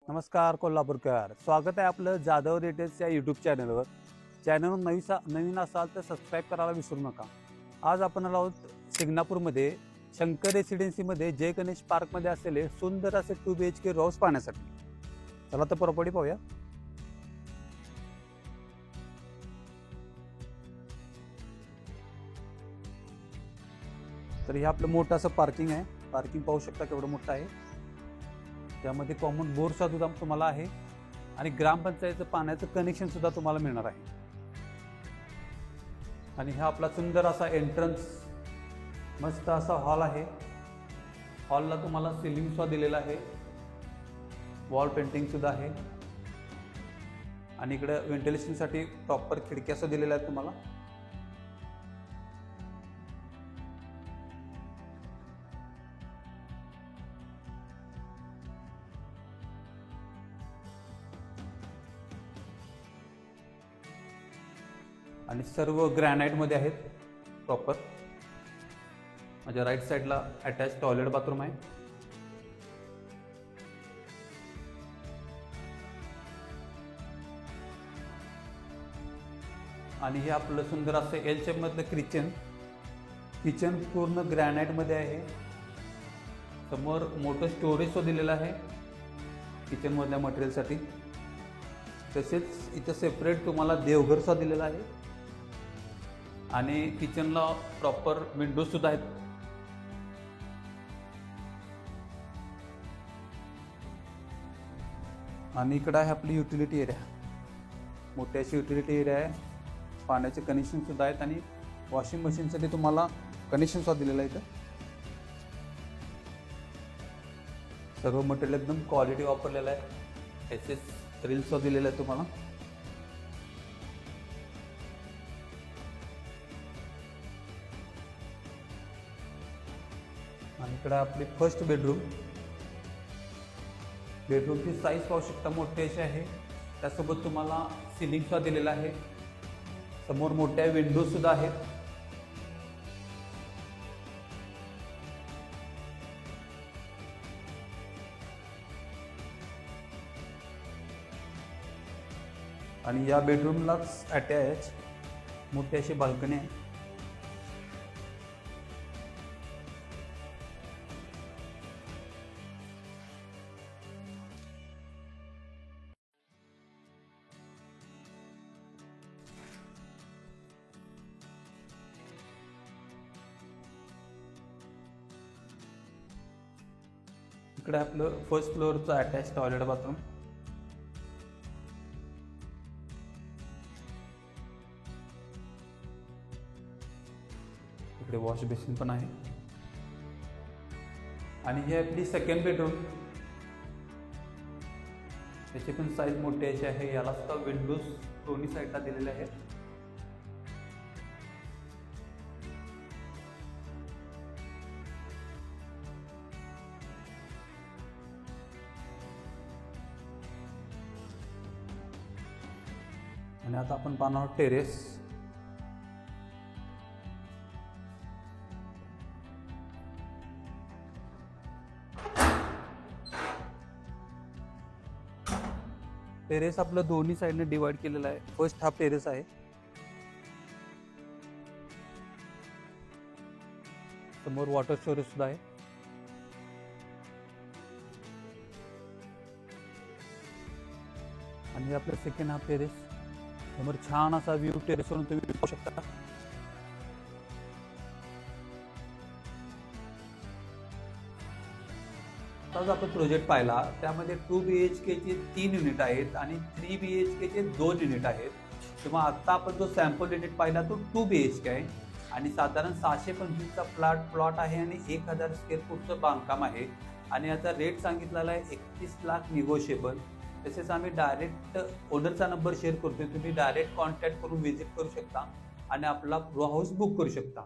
नमस्कार कोल्हापूरकर, स्वागत आहे आपलं जाधव रिटेल्स या यूट्यूब चॅनलवर. चॅनलवर नवीन असाल तर सबस्क्राईब करायला विसरू नका. आज आपण आलो आहोत शिंगणापूरमध्ये शंकर रेसिडेन्सीमध्ये जय गणेश पार्कमध्ये असलेले सुंदर असे 2 BHK हाऊस पाहण्यासाठी. चला तर प्रॉपर्टी पाहूया. तर हे आपलं मोठं असं पार्किंग आहे. पार्किंग पाहू शकता केवढं मोठं आहे. त्यामध्ये कॉमन बोर सुद्धा तुम्हाला आहे आणि ग्रामपंचायतचं पाण्याचं कनेक्शन सुद्धा तुम्हाला मिळणार आहे. आणि हा आपला सुंदर असा एंट्रन्स मस्त असा हॉल आहे. हॉलला तुम्हाला सिलिंग सुद्धा दिलेला आहे, वॉल पेंटिंग सुद्धा आहे आणि इकडे व्हेंटिलेशनसाठी प्रॉपर खिडक्या सुद्धा दिलेल्या आहेत तुम्हाला. आणि सर्व ग्रॅनाइट मध्ये आहेत प्रॉपर. माझ्या राईट साईडला अटॅच टॉयलेट बाथरूम आहे. आणि हे आपलं सुंदर असं एल शेप मधलं किचन पूर्ण ग्रॅनाइट मध्ये आहे. समोर मोठं स्टोरेज दिलेलं आहे किचन मधल्या मटेरियलसाठी. तसेच इथं सेपरेट तुम्हाला देवघर सुद्धा दिलेलं आहे आणि किचनला प्रॉपर विंडोज सुद्धा आहेत. आणि इकडे आहे आपली युटिलिटी एरिया. मोठी अशी युटिलिटी एरिया आहे. पाण्याचे कनेक्शन सुद्धा आहेत आणि वॉशिंग मशीनसाठी तुम्हाला कनेक्शन सुद्धा दिलेलं आहे. इथं सर्व मटेरियल एकदम क्वालिटी वापरलेलं आहे. SS रील्स सुद्धा दिलेलं आहे तुम्हाला. आणि इकडे आपली फर्स्ट बेडरूमची साईज पाहू शकता, मोठी अशी आहे. त्यासोबत तुम्हाला सिलिंग सुद्धा दिलेला आहे. समोर मोठ्या विंडोज सुद्धा आहेत. आणि या बेडरूमलाच अटॅच मोठी अशी बाल्कनी आहे. इकडे आपलं फर्स्ट फ्लोअरचं अटॅच टॉयलेट बाथरूम. इकडे वॉश बेसिन पण आहे. आणि ही आपली सेकंड बेडरूम. त्याची पण साईज मोठी अशी आहे. याला सुद्धा विंडोज दोन्ही साईडला दिलेले आहेत. आणि आता आपण पाहणार टेरेस. टेरेस आपलं दोन्ही साईडने डिवाइड केलेलं आहे. फर्स्ट हा टेरेस आहे. समोर वॉटर स्टोरेज सुद्धा आहे. आणि आपलं सेकंड हा टेरेस. समोर छान असा व्ह्यू टेरेसवरून तुम्ही पाहू शकता. आज आपण प्रोजेक्ट पाहिला त्यामध्ये 2 BHK चे 3 युनिट आहेत आणि 3 BHK चे 2 युनिट आहेत. किंवा आता आपण जो सॅम्पल युनिट पाहिला तो 2 BHK आहे आणि साधारण 625चा प्लॉट आहे आणि 1000 स्क्वेअर फूटचं बांधकाम आहे. आणि याचा रेट सांगितलेला आहे 31 लाख निगोशिएबल. तसेच आम्ही डायरेक्ट ओनरचा नंबर शेअर करतोय. तुम्ही डायरेक्ट कॉन्टॅक्ट करून व्हिजिट करू शकता आणि आपला रो हाऊस बुक करू शकता.